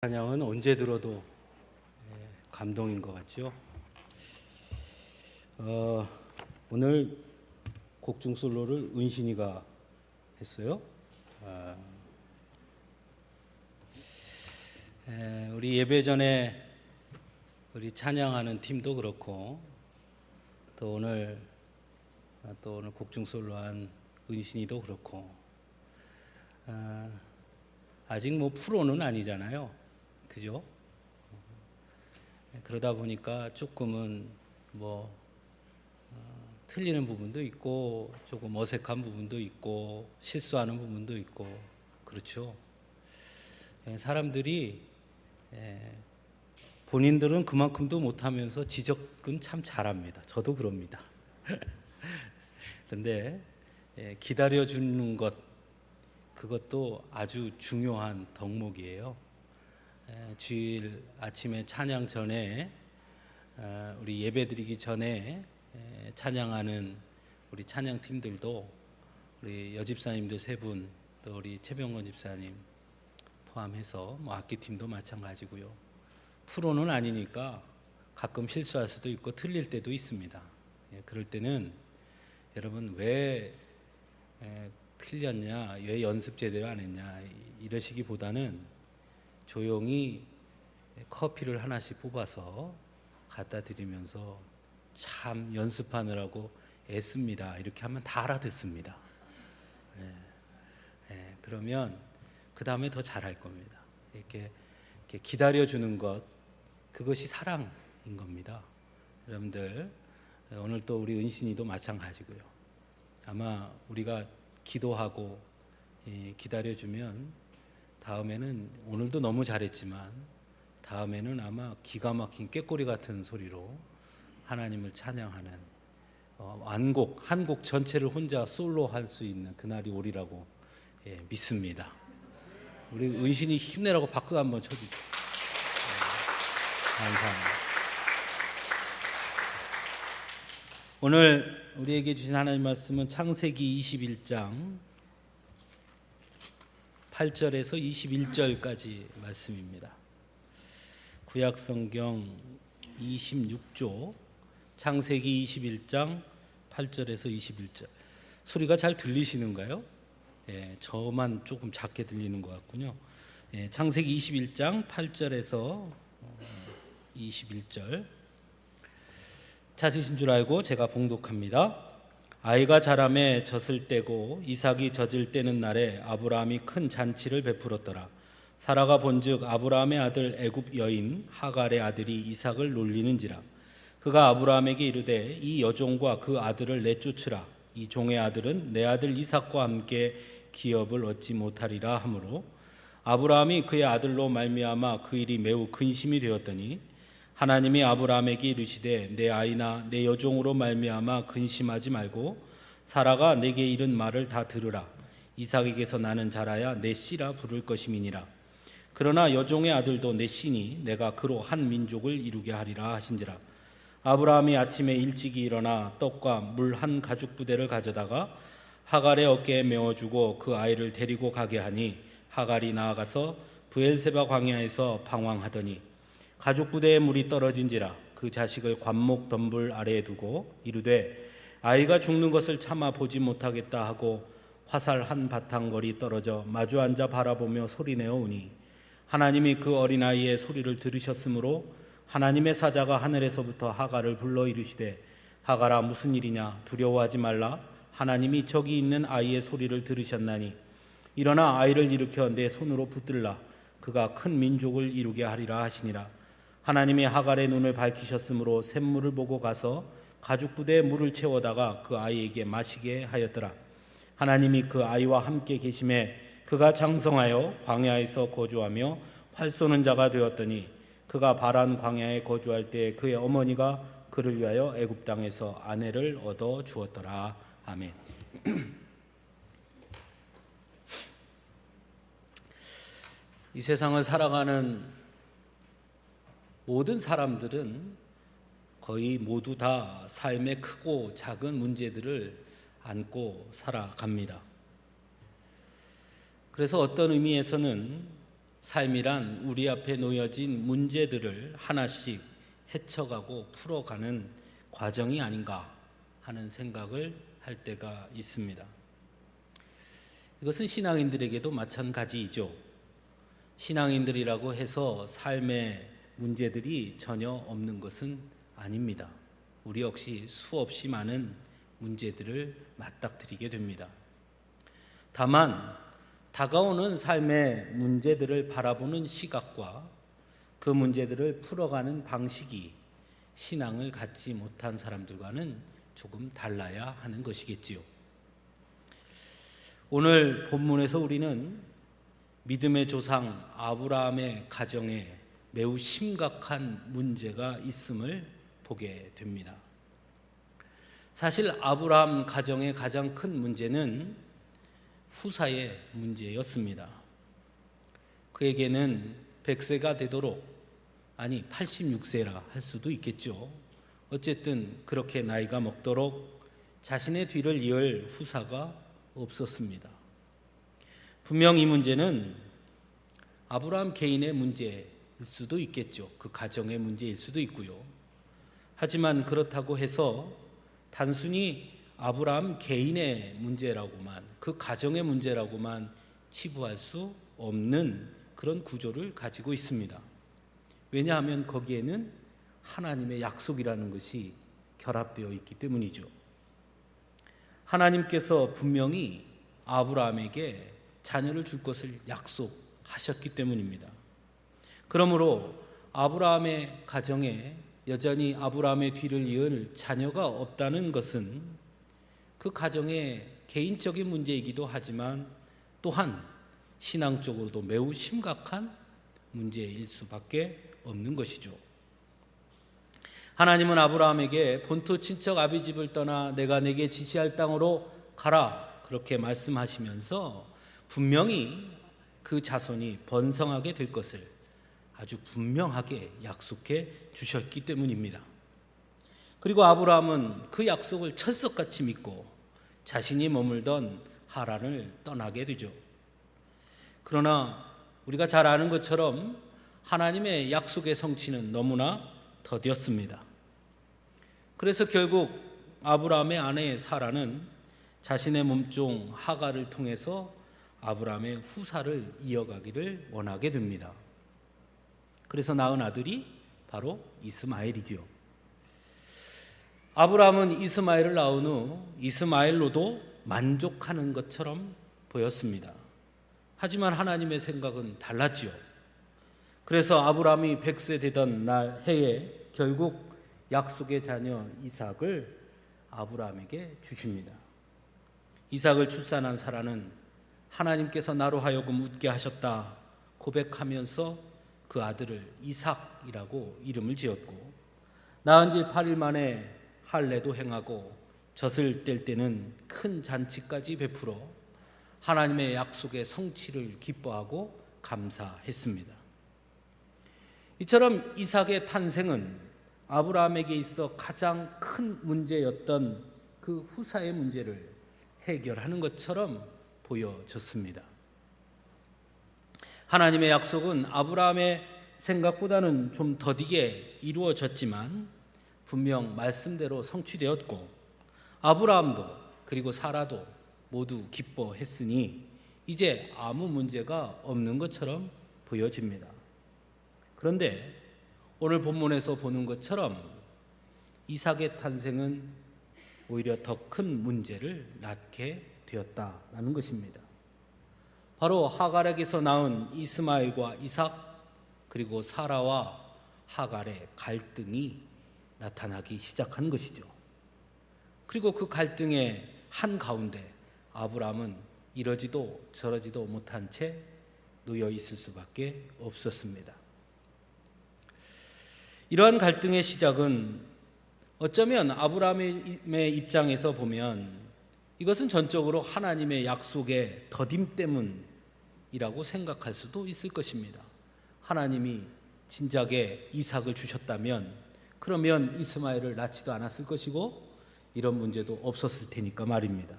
찬양은 언제 들어도 감동인 것 같죠. 오늘 곡중 솔로를 은신이가 했어요. 우리 예배 전에 우리 찬양하는 팀도 그렇고 또 오늘 곡중 솔로한 은신이도 그렇고 아직 뭐 프로는 아니잖아요. 그죠? 그러다 보니까 조금은 틀리는 부분도 있고 조금 어색한 부분도 있고 실수하는 부분도 있고 그렇죠. 사람들이 본인들은 그만큼도 못하면서 지적은 참 잘합니다. 저도 그럽니다. 그런데 기다려주는 것, 그것도 아주 중요한 덕목이에요. 주일 아침에 찬양 전에 우리 예배드리기 전에 찬양하는 우리 찬양팀들도 우리 여집사님도 세 분, 또 우리 최병건 집사님 포함해서 악기팀도 마찬가지고요. 프로는 아니니까 가끔 실수할 수도 있고 틀릴 때도 있습니다. 그럴 때는 여러분 왜 틀렸냐, 왜 연습 제대로 안 했냐 이러시기보다는 조용히 커피를 하나씩 뽑아서 갖다 드리면서 참 연습하느라고 애씁니다. 이렇게 하면 다 알아듣습니다. 그러면 그 다음에 더 잘할 겁니다. 이렇게 기다려주는 것, 그것이 사랑인 겁니다. 여러분들 오늘 또 우리 은신이도 마찬가지고요. 아마 우리가 기도하고 기다려주면 다음에는, 오늘도 너무 잘했지만 다음에는 아마 기가 막힌 꾀꼬리 같은 소리로 하나님을 찬양하는 한 곡 전체를 혼자 솔로 할 수 있는 그날이 오리라고 믿습니다. 우리 은신이 힘내라고 박수 한번 쳐주죠. 감사합니다. 오늘 우리에게 주신 하나님 말씀은 창세기 21장 8절에서 21절까지 말씀입니다. 구약성경 26조 창세기 21장 8절에서 21절. 소리가 잘 들리시는가요? 저만 조금 작게 들리는 것 같군요. 창세기 21장 8절에서 21절. 찾으신 줄 알고 제가 봉독합니다. 아이가 자라매 젖을 떼고 이삭이 젖을 떼는 날에 아브라함이 큰 잔치를 베풀었더라. 사라가 본즉 아브라함의 아들 애굽 여인 하갈의 아들이 이삭을 놀리는지라. 그가 아브라함에게 이르되 이 여종과 그 아들을 내쫓으라. 이 종의 아들은 내 아들 이삭과 함께 기업을 얻지 못하리라 하므로 아브라함이 그의 아들로 말미암아 그 일이 매우 근심이 되었더니 하나님이 아브라함에게 이르시되 내 아이나 내 여종으로 말미암아 근심하지 말고 사라가 내게 이른 말을 다 들으라. 이삭에게서 나는 자라야 내 씨라 부를 것임이니라. 그러나 여종의 아들도 내 씨니 내가 그로 한 민족을 이루게 하리라 하신지라. 아브라함이 아침에 일찍이 일어나 떡과 물 한 가죽 부대를 가져다가 하갈의 어깨에 메어주고 그 아이를 데리고 가게 하니 하갈이 나아가서 브엘세바 광야에서 방황하더니 가죽 부대에 물이 떨어진지라. 그 자식을 관목 덤불 아래에 두고 이르되 아이가 죽는 것을 참아 보지 못하겠다 하고 화살 한 바탕거리 떨어져 마주 앉아 바라보며 소리내어 우니 하나님이 그 어린아이의 소리를 들으셨으므로 하나님의 사자가 하늘에서부터 하갈을 불러 이르시되 하갈아 무슨 일이냐 두려워하지 말라. 하나님이 저기 있는 아이의 소리를 들으셨나니 일어나 아이를 일으켜 내 손으로 붙들라. 그가 큰 민족을 이루게 하리라 하시니라. 하나님이 하갈의 눈을 밝히셨으므로 샘물을 보고 가서 가죽 부대에 물을 채워다가 그 아이에게 마시게 하였더라. 하나님이 그 아이와 함께 계심에 그가 장성하여 광야에서 거주하며 활 쏘는 자가 되었더니 그가 바란 광야에 거주할 때 그의 어머니가 그를 위하여 애굽 땅에서 아내를 얻어 주었더라. 아멘. 이 세상을 살아가는 모든 사람들은 거의 모두 다 삶의 크고 작은 문제들을 안고 살아갑니다. 그래서 어떤 의미에서는 삶이란 우리 앞에 놓여진 문제들을 하나씩 헤쳐가고 풀어가는 과정이 아닌가 하는 생각을 할 때가 있습니다. 이것은 신앙인들에게도 마찬가지이죠. 신앙인들이라고 해서 삶의 문제들이 전혀 없는 것은 아닙니다. 우리 역시 수없이 많은 문제들을 맞닥뜨리게 됩니다. 다만 다가오는 삶의 문제들을 바라보는 시각과 그 문제들을 풀어가는 방식이 신앙을 갖지 못한 사람들과는 조금 달라야 하는 것이겠지요. 오늘 본문에서 우리는 믿음의 조상 아브라함의 가정에 매우 심각한 문제가 있음을 보게 됩니다. 사실 아브라함 가정의 가장 큰 문제는 후사의 문제였습니다. 그에게는 100세가 되도록, 아니 86세라 할 수도 있겠죠. 어쨌든 그렇게 나이가 먹도록 자신의 뒤를 이을 후사가 없었습니다. 분명 이 문제는 아브라함 개인의 문제일 수도 있겠죠. 그 가정의 문제일 수도 있고요. 하지만 그렇다고 해서 단순히 아브라함 개인의 문제라고만, 그 가정의 문제라고만 치부할 수 없는 그런 구조를 가지고 있습니다. 왜냐하면 거기에는 하나님의 약속이라는 것이 결합되어 있기 때문이죠. 하나님께서 분명히 아브라함에게 자녀를 줄 것을 약속하셨기 때문입니다. 그러므로 아브라함의 가정에 여전히 아브라함의 뒤를 이을 자녀가 없다는 것은 그 가정의 개인적인 문제이기도 하지만 또한 신앙적으로도 매우 심각한 문제일 수밖에 없는 것이죠. 하나님은 아브라함에게 본토 친척 아비 집을 떠나 내가 내게 지시할 땅으로 가라 그렇게 말씀하시면서 분명히 그 자손이 번성하게 될 것을 아주 분명하게 약속해 주셨기 때문입니다. 그리고 아브라함은 그 약속을 철석같이 믿고 자신이 머물던 하란을 떠나게 되죠. 그러나 우리가 잘 아는 것처럼 하나님의 약속의 성취는 너무나 더뎠습니다. 그래서 결국 아브라함의 아내 사라는 자신의 몸종 하갈을 통해서 아브라함의 후사를 이어가기를 원하게 됩니다. 그래서 낳은 아들이 바로 이스마엘이지요. 아브라함은 이스마엘을 낳은 후 이스마엘로도 만족하는 것처럼 보였습니다. 하지만 하나님의 생각은 달랐지요. 그래서 아브라함이 100세 되던 날 해에 결국 약속의 자녀 이삭을 아브라함에게 주십니다. 이삭을 출산한 사라는 하나님께서 나로 하여금 웃게 하셨다 고백하면서 그 아들을 이삭이라고 이름을 지었고, 낳은 지 8일 만에 할례도 행하고 젖을 뗄 때는 큰 잔치까지 베풀어 하나님의 약속의 성취를 기뻐하고 감사했습니다. 이처럼 이삭의 탄생은 아브라함에게 있어 가장 큰 문제였던 그 후사의 문제를 해결하는 것처럼 보여졌습니다. 하나님의 약속은 아브라함의 생각보다는 좀 더디게 이루어졌지만 분명 말씀대로 성취되었고, 아브라함도 그리고 사라도 모두 기뻐했으니 이제 아무 문제가 없는 것처럼 보여집니다. 그런데 오늘 본문에서 보는 것처럼 이삭의 탄생은 오히려 더 큰 문제를 낳게 되었다라는 것입니다. 바로 하갈에게서 낳은 이스마엘과 이삭, 그리고 사라와 하갈의 갈등이 나타나기 시작한 것이죠. 그리고 그 갈등의 한가운데 아브라함은 이러지도 저러지도 못한 채 놓여 있을 수밖에 없었습니다. 이러한 갈등의 시작은 어쩌면 아브라함의 입장에서 보면 이것은 전적으로 하나님의 약속의 더딤 때문이라고 생각할 수도 있을 것입니다. 하나님이 진작에 이삭을 주셨다면 그러면 이스마엘을 낳지도 않았을 것이고 이런 문제도 없었을 테니까 말입니다.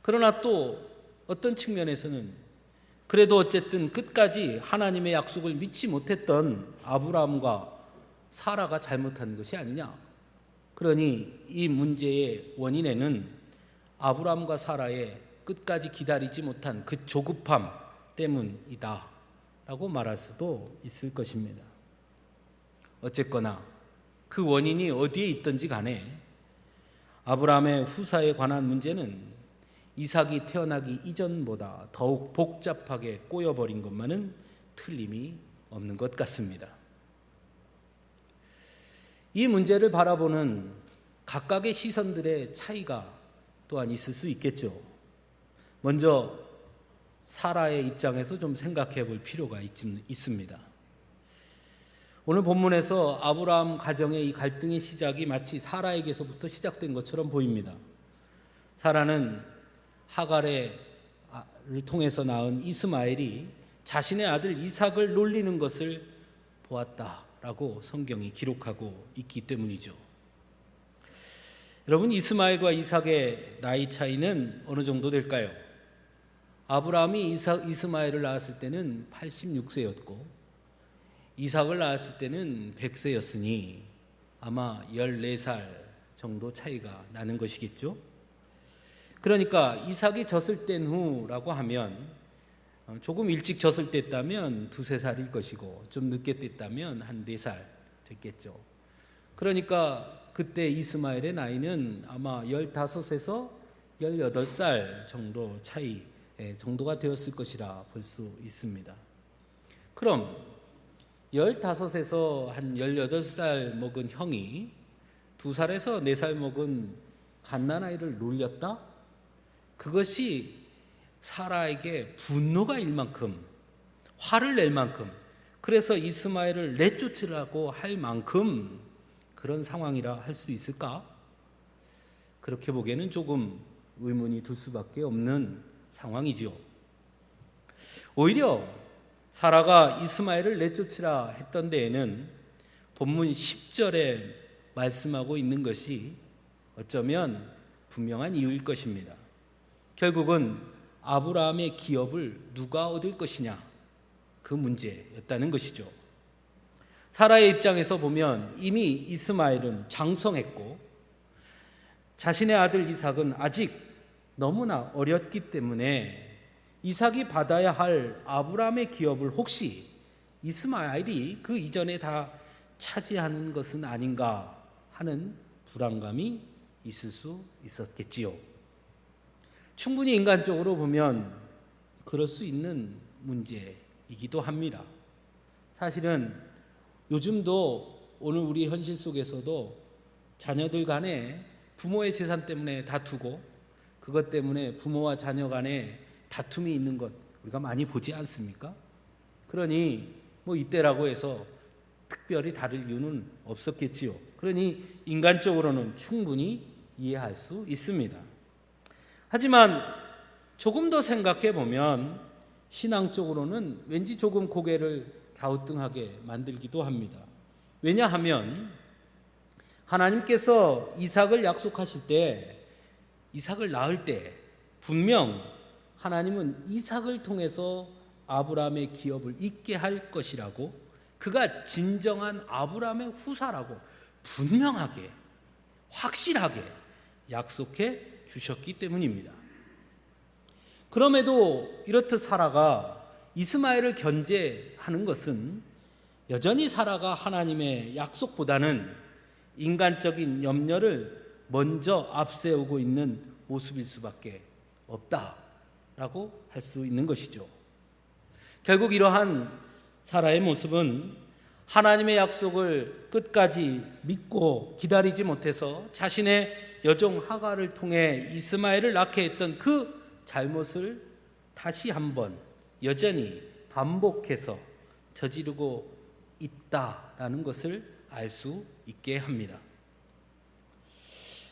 그러나 또 어떤 측면에서는 그래도 어쨌든 끝까지 하나님의 약속을 믿지 못했던 아브라함과 사라가 잘못한 것이 아니냐. 그러니 이 문제의 원인에는 아브라함과 사라의 끝까지 기다리지 못한 그 조급함 때문이다 라고 말할 수도 있을 것입니다. 어쨌거나 그 원인이 어디에 있든지 간에 아브라함의 후사에 관한 문제는 이삭이 태어나기 이전보다 더욱 복잡하게 꼬여버린 것만은 틀림이 없는 것 같습니다. 이 문제를 바라보는 각각의 시선들의 차이가 또한 있을 수 있겠죠. 먼저 사라의 입장에서 좀 생각해 볼 필요가 있습니다. 오늘 본문에서 아브라함 가정의 이 갈등의 시작이 마치 사라에게서부터 시작된 것처럼 보입니다. 사라는 하갈을 통해서 낳은 이스마엘이 자신의 아들 이삭을 놀리는 것을 보았다라고 성경이 기록하고 있기 때문이죠. 여러분, 이스마엘과 이삭의 나이 차이는 어느 정도 될까요? 아브라함이 이스마엘을 낳았을 때는 86세였고 이삭을 낳았을 때는 100세였으니 아마 14살 정도 차이가 나는 것이겠죠. 그러니까 이삭이 졌을 땐 후라고 하면 조금 일찍 졌을 때였다면 2-3살일 것이고 좀 늦게 뗐다면 한 4살 됐겠죠. 그러니까 그때 이스마엘의 나이는 아마 15에서 18살 정도 차이 정도가 되었을 것이라 볼 수 있습니다. 그럼 15에서 한 18살 먹은 형이 2살에서 4살 먹은 갓난아이를 놀렸다? 그것이 사라에게 분노가 일 만큼, 화를 낼 만큼, 그래서 이스마엘을 내쫓으라고 할 만큼 그런 상황이라 할 수 있을까? 그렇게 보기에는 조금 의문이 들 수밖에 없는 상황이지요. 오히려 사라가 이스마엘을 내쫓으라 했던 데에는 본문 10절에 말씀하고 있는 것이 어쩌면 분명한 이유일 것입니다. 결국은 아브라함의 기업을 누가 얻을 것이냐, 그 문제였다는 것이죠. 사라의 입장에서 보면 이미 이스마엘은 장성했고 자신의 아들 이삭은 아직 너무나 어렸기 때문에 이삭이 받아야 할 아브라함의 기업을 혹시 이스마엘이 그 이전에 다 차지하는 것은 아닌가 하는 불안감이 있을 수 있었겠지요. 충분히 인간적으로 보면 그럴 수 있는 문제이기도 합니다. 사실은 요즘도 오늘 우리 현실 속에서도 자녀들 간에 부모의 재산 때문에 다투고 그것 때문에 부모와 자녀 간에 다툼이 있는 것 우리가 많이 보지 않습니까? 그러니 이때라고 해서 특별히 다를 이유는 없었겠지요. 그러니 인간적으로는 충분히 이해할 수 있습니다. 하지만 조금 더 생각해 보면 신앙적으로는 왠지 조금 고개를 갸우뚱하게 만들기도 합니다. 왜냐하면 하나님께서 이삭을 약속하실 때, 이삭을 낳을 때 분명 하나님은 이삭을 통해서 아브라함의 기업을 잇게 할 것이라고, 그가 진정한 아브라함의 후사라고 분명하게 확실하게 약속해 주셨기 때문입니다. 그럼에도 이렇듯 사라가 이스마엘을 견제하는 것은 여전히 사라가 하나님의 약속보다는 인간적인 염려를 먼저 앞세우고 있는 모습일 수밖에 없다라고 할 수 있는 것이죠. 결국 이러한 사라의 모습은 하나님의 약속을 끝까지 믿고 기다리지 못해서 자신의 여종 하갈을 통해 이스마엘을 낳게 했던 그 잘못을 다시 한번 여전히 반복해서 저지르고 있다라는 것을 알 수 있게 합니다.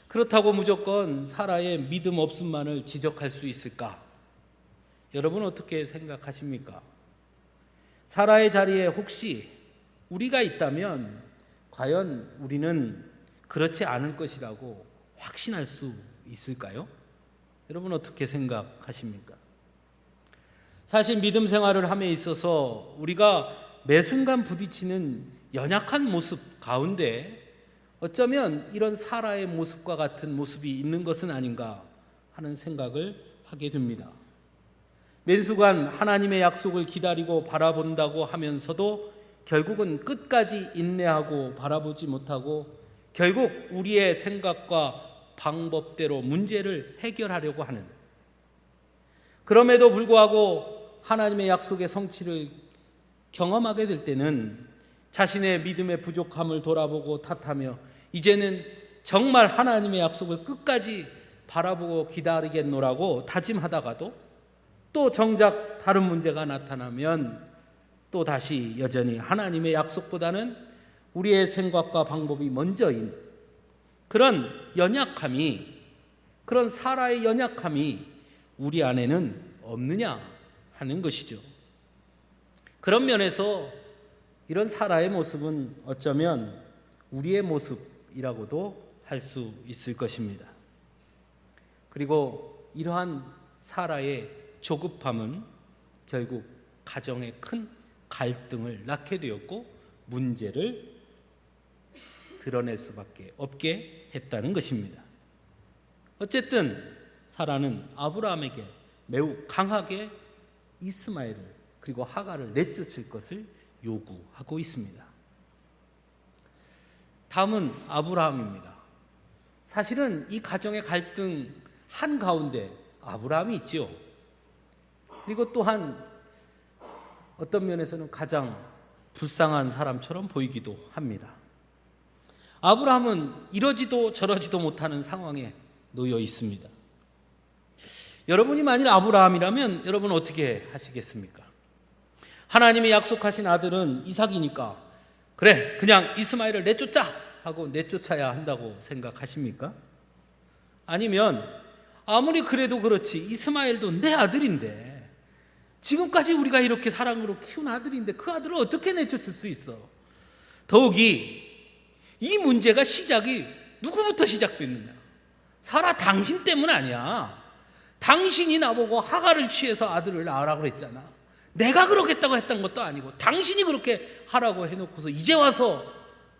그렇다고 무조건 사라의 믿음 없음만을 지적할 수 있을까? 여러분 어떻게 생각하십니까? 사라의 자리에 혹시 우리가 있다면 과연 우리는 그렇지 않을 것이라고 확신할 수 있을까요? 여러분 어떻게 생각하십니까? 사실 믿음 생활을 함에 있어서 우리가 매 순간 부딪히는 연약한 모습 가운데 어쩌면 이런 사라의 모습과 같은 모습이 있는 것은 아닌가 하는 생각을 하게 됩니다. 맨수간 하나님의 약속을 기다리고 바라본다고 하면서도 결국은 끝까지 인내하고 바라보지 못하고 결국 우리의 생각과 방법대로 문제를 해결하려고 하는, 그럼에도 불구하고 하나님의 약속의 성취를 경험하게 될 때는 자신의 믿음의 부족함을 돌아보고 탓하며 이제는 정말 하나님의 약속을 끝까지 바라보고 기다리겠노라고 다짐하다가도 또 정작 다른 문제가 나타나면 또 다시 여전히 하나님의 약속보다는 우리의 생각과 방법이 먼저인 그런 연약함이, 그런 사라의 연약함이 우리 안에는 없느냐 하는 것이죠. 그런 면에서 이런 사라의 모습은 어쩌면 우리의 모습이라고도 할 수 있을 것입니다. 그리고 이러한 사라의 조급함은 결국 가정에 큰 갈등을 낳게 되었고 문제를 드러낼 수밖에 없게 했다는 것입니다. 어쨌든 사라는 아브라함에게 매우 강하게 이스마엘을 그리고 하갈을 내쫓을 것을 요구하고 있습니다. 다음은 아브라함입니다. 사실은 이 가정의 갈등 한가운데 아브라함이 있죠. 그리고 또한 어떤 면에서는 가장 불쌍한 사람처럼 보이기도 합니다. 아브라함은 이러지도 저러지도 못하는 상황에 놓여 있습니다. 여러분이 만일 아브라함이라면 여러분 어떻게 하시겠습니까? 하나님이 약속하신 아들은 이삭이니까 그래 그냥 이스마엘을 내쫓자 하고 내쫓아야 한다고 생각하십니까? 아니면 아무리 그래도 그렇지 이스마엘도 내 아들인데 지금까지 우리가 이렇게 사랑으로 키운 아들인데 그 아들을 어떻게 내쫓을 수 있어? 더욱이 이 문제가 시작이 누구부터 시작됐느냐? 사라 당신 때문 아니야. 당신이 나보고 하갈을 취해서 아들을 낳으라고 그랬잖아. 내가 그러겠다고 했던 것도 아니고 당신이 그렇게 하라고 해놓고서 이제 와서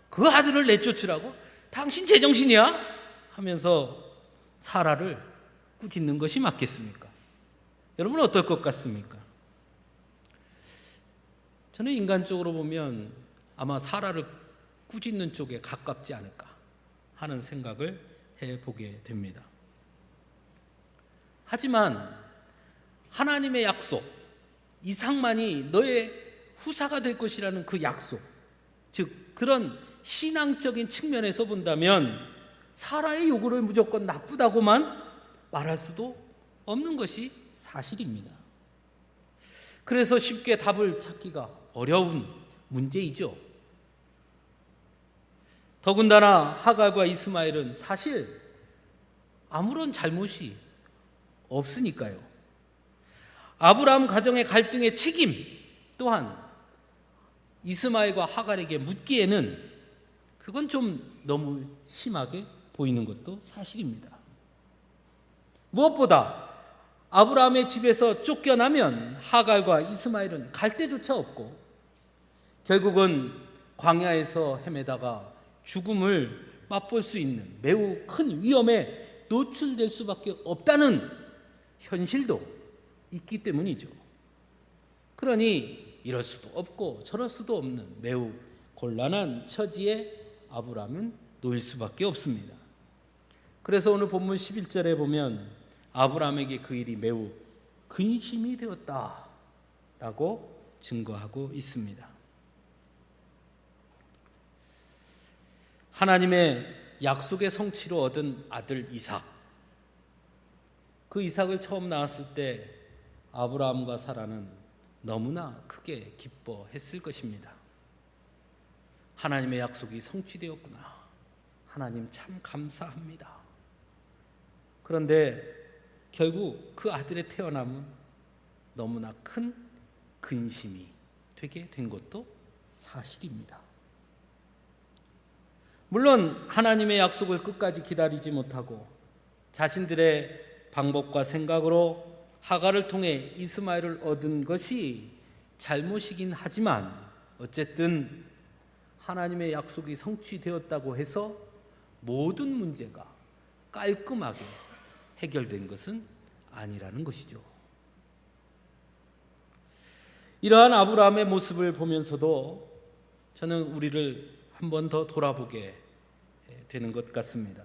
그 아들을 내쫓으라고? 당신 제정신이야? 하면서 사라를 꾸짖는 것이 맞겠습니까? 여러분 어떨 것 같습니까? 저는 인간적으로 보면 아마 사라를 꾸짖는 쪽에 가깝지 않을까 하는 생각을 해보게 됩니다. 하지만 하나님의 약속, 이삭만이 너의 후사가 될 것이라는 그 약속, 즉 그런 신앙적인 측면에서 본다면 사라의 요구를 무조건 나쁘다고만 말할 수도 없는 것이 사실입니다. 그래서 쉽게 답을 찾기가 어려운 문제이죠. 더군다나 하갈과 이스마엘은 사실 아무런 잘못이 없으니까요. 아브라함 가정의 갈등의 책임 또한 이스마엘과 하갈에게 묻기에는 그건 좀 너무 심하게 보이는 것도 사실입니다. 무엇보다 아브라함의 집에서 쫓겨나면 하갈과 이스마엘은 갈 데조차 없고 결국은 광야에서 헤매다가 죽음을 맛볼 수 있는 매우 큰 위험에 노출될 수밖에 없다는 현실도 있기 때문이죠. 그러니 이럴 수도 없고 저럴 수도 없는 매우 곤란한 처지에 아브라함은 놓일 수밖에 없습니다. 그래서 오늘 본문 11절에 보면 아브라함에게 그 일이 매우 근심이 되었다라고 증거하고 있습니다. 하나님의 약속의 성취로 얻은 아들 이삭, 그 이삭을 처음 낳았을 때 아브라함과 사라는 너무나 크게 기뻐했을 것입니다. 하나님의 약속이 성취되었구나. 하나님 참 감사합니다. 그런데 결국 그 아들의 태어남은 너무나 큰 근심이 되게 된 것도 사실입니다. 물론 하나님의 약속을 끝까지 기다리지 못하고 자신들의 방법과 생각으로 하갈을 통해 이스마엘을 얻은 것이 잘못이긴 하지만 어쨌든 하나님의 약속이 성취되었다고 해서 모든 문제가 깔끔하게 해결된 것은 아니라는 것이죠. 이러한 아브라함의 모습을 보면서도 저는 우리를 한 번 더 돌아보게 되는 것 같습니다.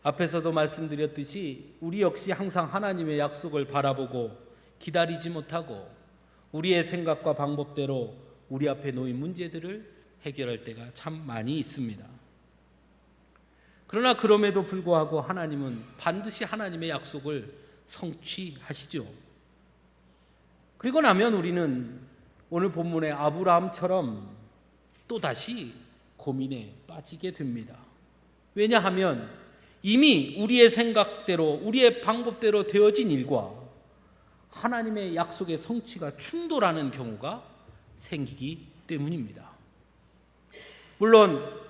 앞에서도 말씀드렸듯이 우리 역시 항상 하나님의 약속을 바라보고 기다리지 못하고 우리의 생각과 방법대로 우리 앞에 놓인 문제들을 해결할 때가 참 많이 있습니다. 그러나 그럼에도 불구하고 하나님은 반드시 하나님의 약속을 성취하시죠. 그리고 나면 우리는 오늘 본문의 아브라함처럼 또다시 고민에 빠지게 됩니다. 왜냐하면 이미 우리의 생각대로 우리의 방법대로 되어진 일과 하나님의 약속의 성취가 충돌하는 경우가 생기기 때문입니다. 물론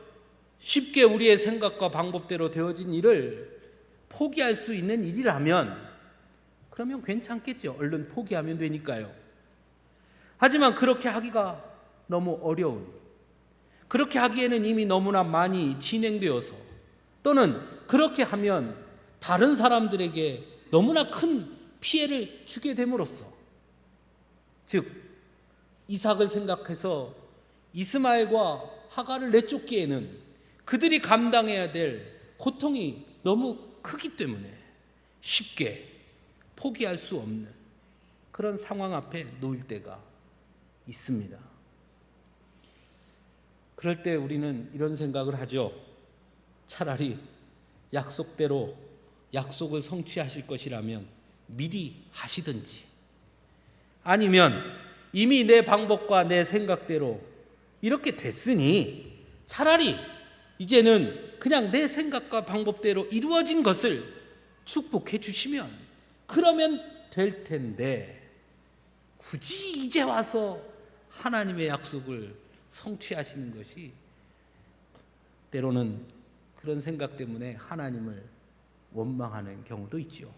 쉽게 우리의 생각과 방법대로 되어진 일을 포기할 수 있는 일이라면 그러면 괜찮겠죠. 얼른 포기하면 되니까요. 하지만 그렇게 하기가 너무 어려운, 그렇게 하기에는 이미 너무나 많이 진행되어서 또는 그렇게 하면 다른 사람들에게 너무나 큰 피해를 주게 됨으로써, 즉 이삭을 생각해서 이스마엘과 하갈을 내쫓기에는 그들이 감당해야 될 고통이 너무 크기 때문에 쉽게 포기할 수 없는 그런 상황 앞에 놓일 때가 있습니다. 그럴 때 우리는 이런 생각을 하죠. 차라리 약속대로 약속을 성취하실 것이라면 미리 하시든지, 아니면 이미 내 방법과 내 생각대로 이렇게 됐으니 차라리 이제는 그냥 내 생각과 방법대로 이루어진 것을 축복해 주시면 그러면 될 텐데 굳이 이제 와서 하나님의 약속을 성취하시는 것이 때로는 그런 생각 때문에 하나님을 원망하는 경우도 있죠.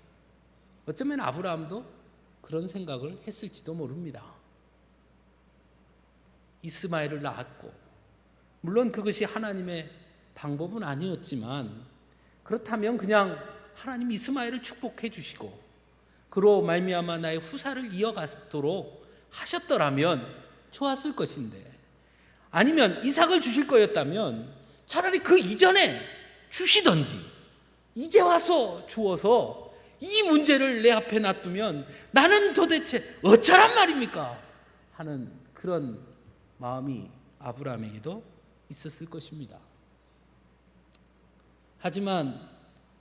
어쩌면 아브라함도 그런 생각을 했을지도 모릅니다. 이스마엘을 낳았고 물론 그것이 하나님의 방법은 아니었지만 그렇다면 그냥 하나님 이스마엘을 축복해 주시고 그로 말미암아 나의 후사를 이어가도록 하셨더라면 좋았을 것인데, 아니면 이삭을 주실 거였다면 차라리 그 이전에 주시던지 이제 와서 주어서 이 문제를 내 앞에 놔두면 나는 도대체 어쩌란 말입니까? 하는 그런 마음이 아브라함에게도 있었을 것입니다. 하지만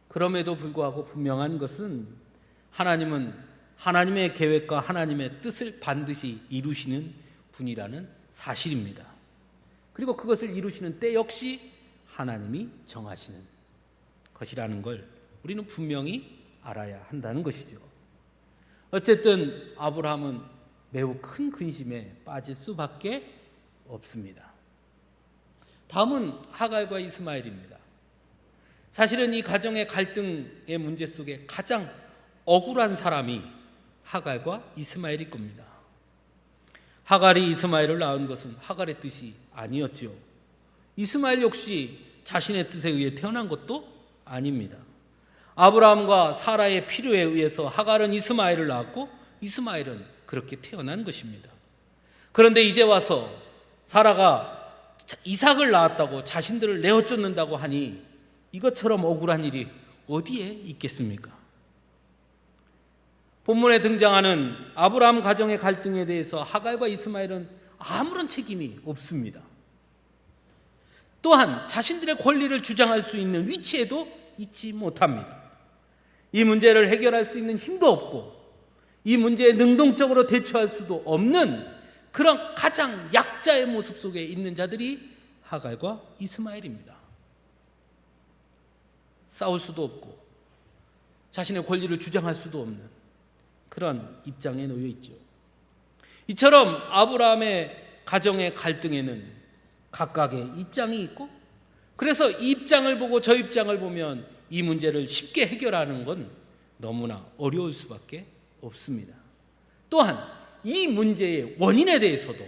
그럼에도 불구하고 분명한 것은 하나님은 하나님의 계획과 하나님의 뜻을 반드시 이루시는 분이라는 사실입니다. 그리고 그것을 이루시는 때 역시 하나님이 정하시는 것이라는 걸 우리는 분명히 알아야 한다는 것이죠. 어쨌든 아브라함은 매우 큰 근심에 빠질 수밖에 없습니다. 다음은 하갈과 이스마엘입니다. 사실은 이 가정의 갈등의 문제 속에 가장 억울한 사람이 하갈과 이스마엘일 겁니다. 하갈이 이스마엘을 낳은 것은 하갈의 뜻이 아니었죠. 이스마엘 역시 자신의 뜻에 의해 태어난 것도 아닙니다. 아브라함과 사라의 필요에 의해서 하갈은 이스마엘을 낳았고 이스마엘은 그렇게 태어난 것입니다. 그런데 이제 와서 사라가 이삭을 낳았다고 자신들을 내어쫓는다고 하니 이것처럼 억울한 일이 어디에 있겠습니까? 본문에 등장하는 아브라함 가정의 갈등에 대해서 하갈과 이스마엘은 아무런 책임이 없습니다. 또한 자신들의 권리를 주장할 수 있는 위치에도 있지 못합니다. 이 문제를 해결할 수 있는 힘도 없고 이 문제에 능동적으로 대처할 수도 없는 그런 가장 약자의 모습 속에 있는 자들이 하갈과 이스마엘입니다. 싸울 수도 없고 자신의 권리를 주장할 수도 없는 그런 입장에 놓여 있죠. 이처럼 아브라함의 가정의 갈등에는 각각의 입장이 있고, 그래서 이 입장을 보고 저 입장을 보면 이 문제를 쉽게 해결하는 건 너무나 어려울 수밖에 없습니다. 또한 이 문제의 원인에 대해서도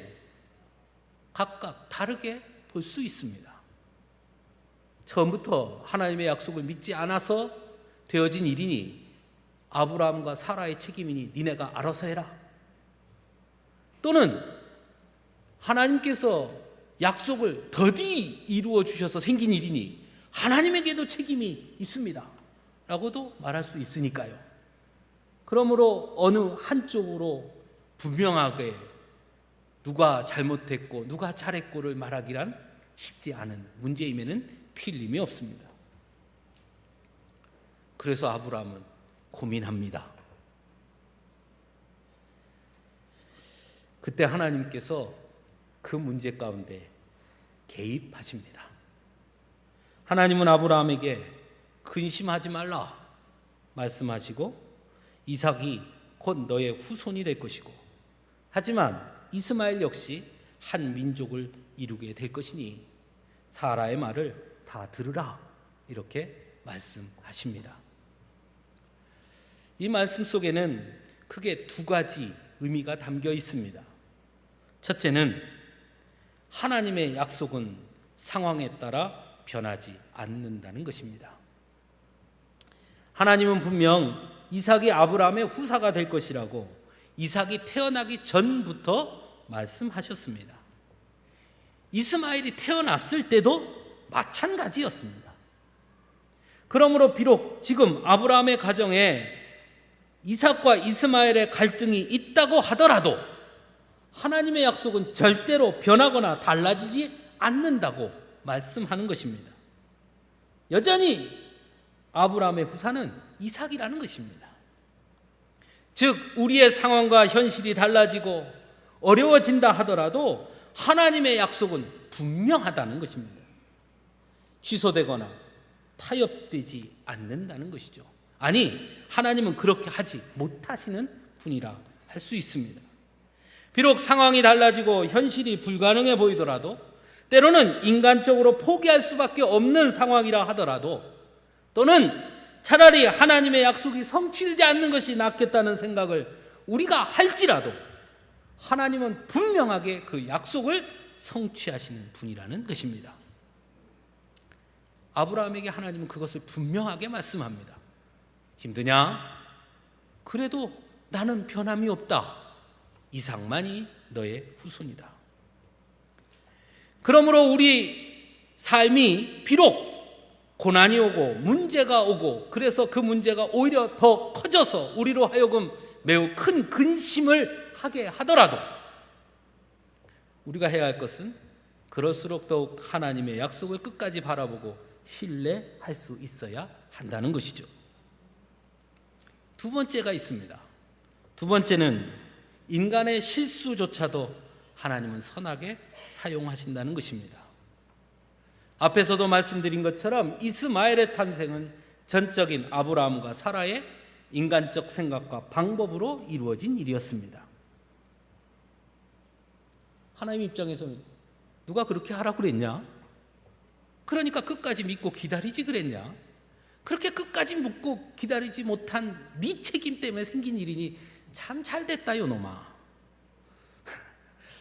각각 다르게 볼 수 있습니다. 처음부터 하나님의 약속을 믿지 않아서 되어진 일이니 아브라함과 사라의 책임이니 니네가 알아서 해라. 또는 하나님께서 약속을 더디 이루어 주셔서 생긴 일이니 하나님에게도 책임이 있습니다 라고도 말할 수 있으니까요. 그러므로 어느 한쪽으로 분명하게 누가 잘못했고 누가 잘했고를 말하기란 쉽지 않은 문제임에는 틀림이 없습니다. 그래서 아브라함은 고민합니다. 그때 하나님께서 그 문제 가운데 개입하십니다. 하나님은 아브라함에게 근심하지 말라 말씀하시고 이삭이 곧 너의 후손이 될 것이고 하지만 이스마엘 역시 한 민족을 이루게 될 것이니 사라의 말을 다 들으라 이렇게 말씀하십니다. 이 말씀 속에는 크게 두 가지 의미가 담겨 있습니다. 첫째는 하나님의 약속은 상황에 따라 변하지 않는다는 것입니다. 하나님은 분명 이삭이 아브라함의 후사가 될 것이라고 이삭이 태어나기 전부터 말씀하셨습니다. 이스마엘이 태어났을 때도 마찬가지였습니다. 그러므로 비록 지금 아브라함의 가정에 이삭과 이스마엘의 갈등이 있다고 하더라도 하나님의 약속은 절대로 변하거나 달라지지 않는다고 말씀하는 것입니다. 여전히 아브라함의 후사는 이삭이라는 것입니다. 즉 우리의 상황과 현실이 달라지고 어려워진다 하더라도 하나님의 약속은 분명하다는 것입니다. 취소되거나 타협되지 않는다는 것이죠. 아니, 하나님은 그렇게 하지 못하시는 분이라 할 수 있습니다. 비록 상황이 달라지고 현실이 불가능해 보이더라도 때로는 인간적으로 포기할 수밖에 없는 상황이라 하더라도 또는 차라리 하나님의 약속이 성취되지 않는 것이 낫겠다는 생각을 우리가 할지라도 하나님은 분명하게 그 약속을 성취하시는 분이라는 것입니다. 아브라함에게 하나님은 그것을 분명하게 말씀합니다. 힘드냐? 그래도 나는 변함이 없다. 이삭만이 너의 후손이다. 그러므로 우리 삶이 비록 고난이 오고 문제가 오고 그래서 그 문제가 오히려 더 커져서 우리로 하여금 매우 큰 근심을 하게 하더라도 우리가 해야 할 것은 그럴수록 더욱 하나님의 약속을 끝까지 바라보고 신뢰할 수 있어야 한다는 것이죠. 두 번째가 있습니다. 두 번째는 인간의 실수조차도 하나님은 선하게 사용하신다는 것입니다. 앞에서도 말씀드린 것처럼 이스마엘의 탄생은 전적인 아브라함과 사라의 인간적 생각과 방법으로 이루어진 일이었습니다. 하나님 입장에서는 누가 그렇게 하라고 그랬냐? 그러니까 끝까지 믿고 기다리지 그랬냐? 그렇게 끝까지 묻고 기다리지 못한 네 책임 때문에 생긴 일이니 참 잘됐다 요놈아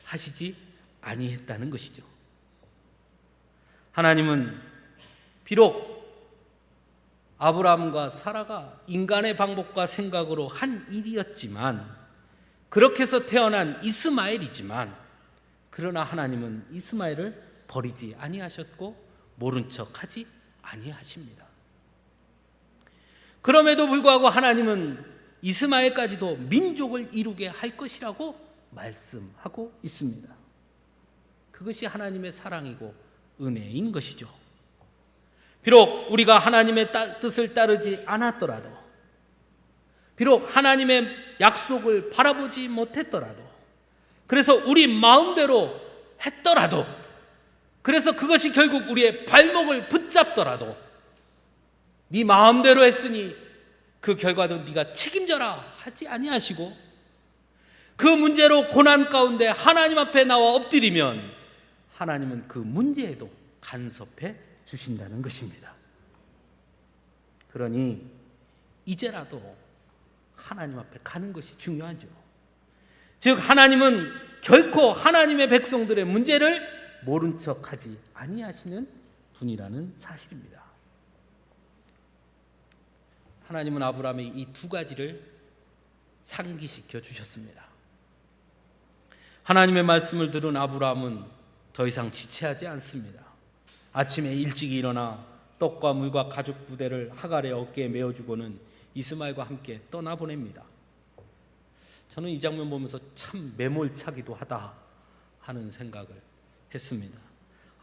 하시지 아니했다는 것이죠. 하나님은 비록 아브라함과 사라가 인간의 방법과 생각으로 한 일이었지만 그렇게 해서 태어난 이스마엘이지만 그러나 하나님은 이스마엘을 버리지 아니하셨고 모른 척하지 아니하십니다. 그럼에도 불구하고 하나님은 이스마엘까지도 민족을 이루게 할 것이라고 말씀하고 있습니다. 그것이 하나님의 사랑이고 은혜인 것이죠. 비록 우리가 하나님의 뜻을 따르지 않았더라도 비록 하나님의 약속을 바라보지 못했더라도 그래서 우리 마음대로 했더라도 그래서 그것이 결국 우리의 발목을 붙잡더라도 네 마음대로 했으니 그 결과도 네가 책임져라 하지 아니하시고 그 문제로 고난 가운데 하나님 앞에 나와 엎드리면 하나님은 그 문제에도 간섭해 주신다는 것입니다. 그러니 이제라도 하나님 앞에 가는 것이 중요하죠. 즉 하나님은 결코 하나님의 백성들의 문제를 모른 척하지 아니하시는 분이라는 사실입니다. 하나님은 아브라함의 이 두 가지를 상기시켜 주셨습니다. 하나님의 말씀을 들은 아브라함은 더 이상 지체하지 않습니다. 아침에 일찍 일어나 떡과 물과 가죽 부대를 하갈의 어깨에 메어주고는 이스마엘과 함께 떠나보냅니다. 저는 이 장면 보면서 참 매몰차기도 하다 하는 생각을 했습니다.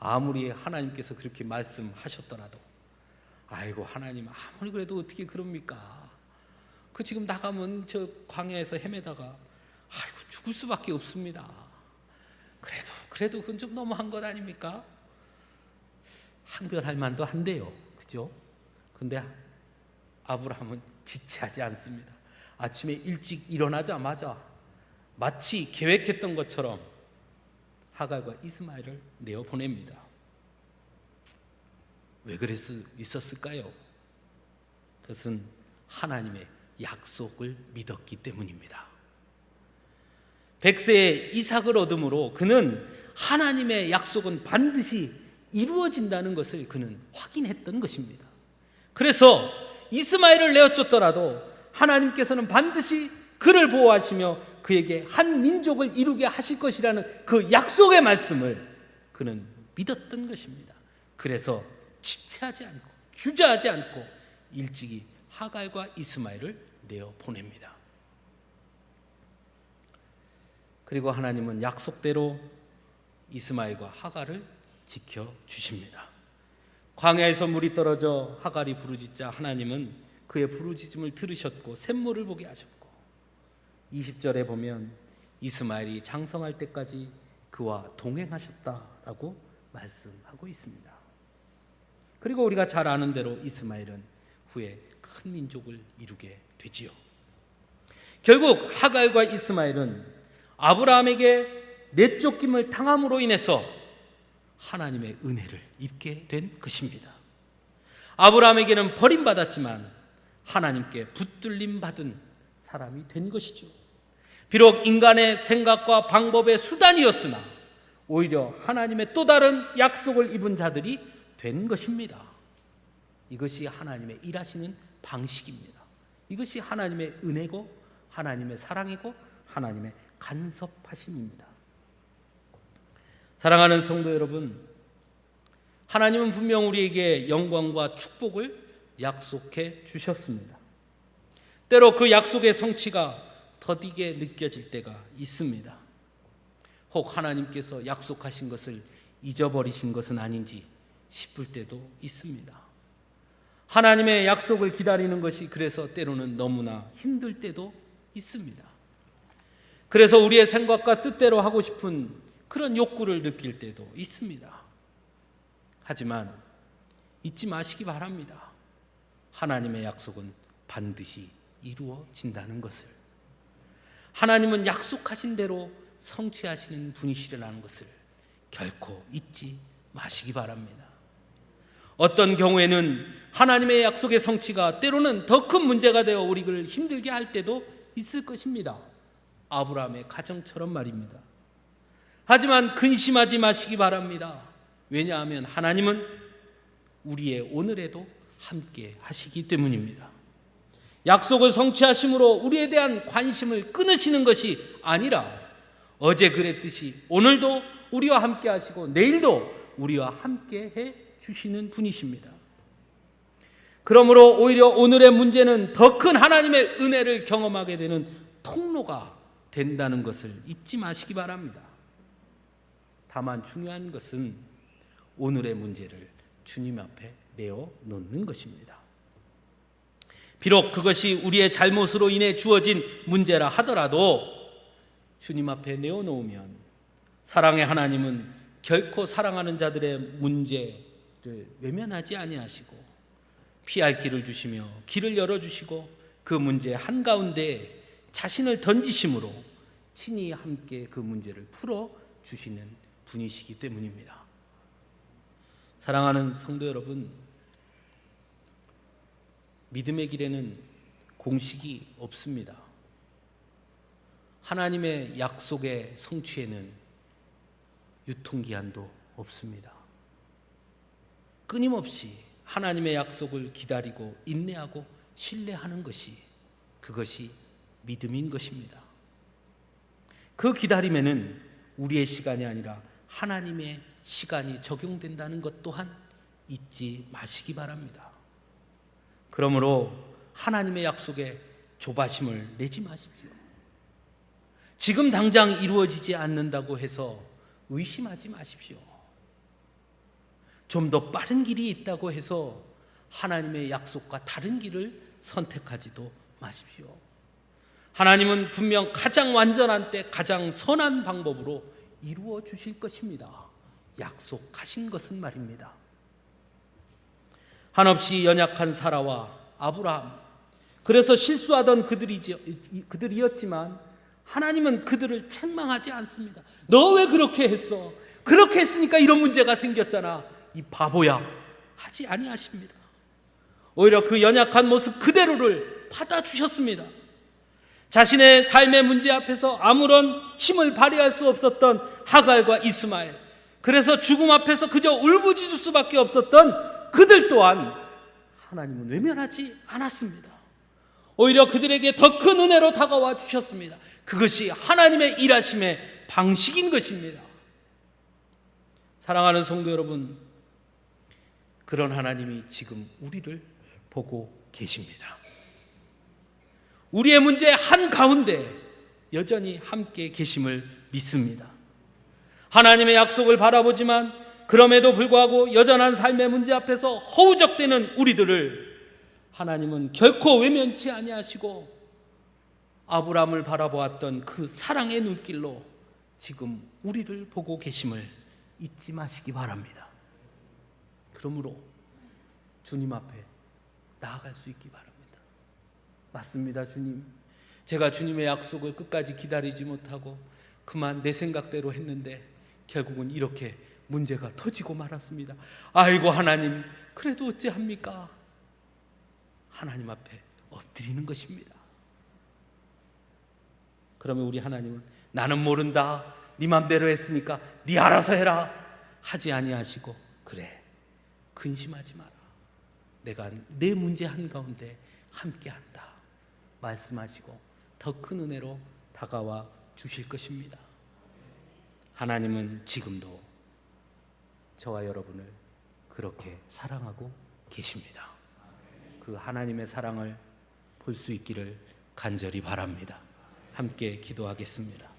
아무리 하나님께서 그렇게 말씀하셨더라도 아이고 하나님 아무리 그래도 어떻게 그럽니까? 그 지금 나가면 저 광야에서 헤매다가 아이고 죽을 수밖에 없습니다. 그래도 그건 좀 너무한 것 아닙니까? 항변할 만도 한데요, 그죠? 근데 아브라함은 지체하지 않습니다. 아침에 일찍 일어나자마자 마치 계획했던 것처럼 하갈과 이스마엘을 내어 보냅니다. 왜 그랬을까요? 그것은 하나님의 약속을 믿었기 때문입니다. 100세의 이삭을 얻음으로 그는 하나님의 약속은 반드시 이루어진다는 것을 그는 확인했던 것입니다. 그래서 이스마엘을 내어쫓더라도 하나님께서는 반드시 그를 보호하시며 그에게 한 민족을 이루게 하실 것이라는 그 약속의 말씀을 그는 믿었던 것입니다. 그래서 지체하지 않고 주저하지 않고 일찍이 하갈과 이스마엘을 내어 보냅니다. 그리고 하나님은 약속대로 이스마엘과 하갈을 지켜주십니다. 광야에서 물이 떨어져 하갈이 부르짖자 하나님은 그의 부르짖음을 들으셨고 샘물을 보게 하셨고 20절에 보면 이스마엘이 장성할 때까지 그와 동행하셨다라고 말씀하고 있습니다. 그리고 우리가 잘 아는 대로 이스마엘은 후에 큰 민족을 이루게 되지요. 결국 하갈과 이스마엘은 아브라함에게 내쫓김을 당함으로 인해서 하나님의 은혜를 입게 된 것입니다. 아브라함에게는 버림받았지만 하나님께 붙들림 받은 사람이 된 것이죠. 비록 인간의 생각과 방법의 수단이었으나 오히려 하나님의 또 다른 약속을 입은 자들이 된 것입니다. 이것이 하나님의 일하시는 방식입니다. 이것이 하나님의 은혜고 하나님의 사랑이고 하나님의 간섭하심입니다. 사랑하는 성도 여러분, 하나님은 분명 우리에게 영광과 축복을 약속해 주셨습니다. 때로 그 약속의 성취가 더디게 느껴질 때가 있습니다. 혹 하나님께서 약속하신 것을 잊어버리신 것은 아닌지 싶을 때도 있습니다. 하나님의 약속을 기다리는 것이 그래서 때로는 너무나 힘들 때도 있습니다. 그래서 우리의 생각과 뜻대로 하고 싶은 그런 욕구를 느낄 때도 있습니다. 하지만 잊지 마시기 바랍니다. 하나님의 약속은 반드시 이루어진다는 것을, 하나님은 약속하신 대로 성취하시는 분이시라는 것을 결코 잊지 마시기 바랍니다. 어떤 경우에는 하나님의 약속의 성취가 때로는 더 큰 문제가 되어 우리를 힘들게 할 때도 있을 것입니다. 아브라함의 가정처럼 말입니다. 하지만 근심하지 마시기 바랍니다. 왜냐하면 하나님은 우리의 오늘에도 함께 하시기 때문입니다. 약속을 성취하심으로 우리에 대한 관심을 끊으시는 것이 아니라 어제 그랬듯이 오늘도 우리와 함께 하시고 내일도 우리와 함께 해 주시는 분이십니다. 그러므로 오히려 오늘의 문제는 더 큰 하나님의 은혜를 경험하게 되는 통로가 된다는 것을 잊지 마시기 바랍니다. 다만 중요한 것은 오늘의 문제를 주님 앞에 내어놓는 것입니다. 비록 그것이 우리의 잘못으로 인해 주어진 문제라 하더라도 주님 앞에 내어놓으면 사랑의 하나님은 결코 사랑하는 자들의 문제를 외면하지 아니하시고 피할 길을 주시며 길을 열어주시고 그 문제 한가운데 자신을 던지심으로 친히 함께 그 문제를 풀어주시는 분이시기 때문입니다. 사랑하는 성도 여러분, 믿음의 길에는 공식이 없습니다. 하나님의 약속의 성취에는 유통기한도 없습니다. 끊임없이 하나님의 약속을 기다리고 인내하고 신뢰하는 것이, 그것이 믿음인 것입니다. 그 기다림에는 우리의 시간이 아니라 하나님의 시간이 적용된다는 것 또한 잊지 마시기 바랍니다. 그러므로 하나님의 약속에 조바심을 내지 마십시오. 지금 당장 이루어지지 않는다고 해서 의심하지 마십시오. 좀 더 빠른 길이 있다고 해서 하나님의 약속과 다른 길을 선택하지도 마십시오. 하나님은 분명 가장 완전한 때 가장 선한 방법으로 이루어 주실 것입니다. 약속하신 것은 말입니다. 한없이 연약한 사라와 아브라함, 그래서 실수하던 그들이었지만 하나님은 그들을 책망하지 않습니다. 너 왜 그렇게 했어? 그렇게 했으니까 이런 문제가 생겼잖아. 이 바보야. 하지 아니하십니다. 오히려 그 연약한 모습 그대로를 받아주셨습니다. 자신의 삶의 문제 앞에서 아무런 힘을 발휘할 수 없었던 하갈과 이스마엘, 그래서 죽음 앞에서 그저 울부짖을 수밖에 없었던 그들 또한 하나님은 외면하지 않았습니다. 오히려 그들에게 더 큰 은혜로 다가와 주셨습니다. 그것이 하나님의 일하심의 방식인 것입니다. 사랑하는 성도 여러분, 그런 하나님이 지금 우리를 보고 계십니다. 우리의 문제 한가운데 여전히 함께 계심을 믿습니다. 하나님의 약속을 바라보지만 그럼에도 불구하고 여전한 삶의 문제 앞에서 허우적대는 우리들을 하나님은 결코 외면치 아니하시고 아브라함을 바라보았던 그 사랑의 눈길로 지금 우리를 보고 계심을 잊지 마시기 바랍니다. 그러므로 주님 앞에 나아갈 수 있기 바랍니다. 맞습니다, 주님. 제가 주님의 약속을 끝까지 기다리지 못하고 그만 내 생각대로 했는데 결국은 이렇게 문제가 터지고 말았습니다. 아이고 하나님, 그래도 어찌합니까? 하나님 앞에 엎드리는 것입니다. 그러면 우리 하나님은 나는 모른다, 네 맘대로 했으니까 네 알아서 해라 하지 아니하시고, 그래, 근심하지 마라, 내가 내 문제 한가운데 함께한다 말씀하시고 더 큰 은혜로 다가와 주실 것입니다. 하나님은 지금도 저와 여러분을 그렇게 사랑하고 계십니다. 그 하나님의 사랑을 볼 수 있기를 간절히 바랍니다. 함께 기도하겠습니다.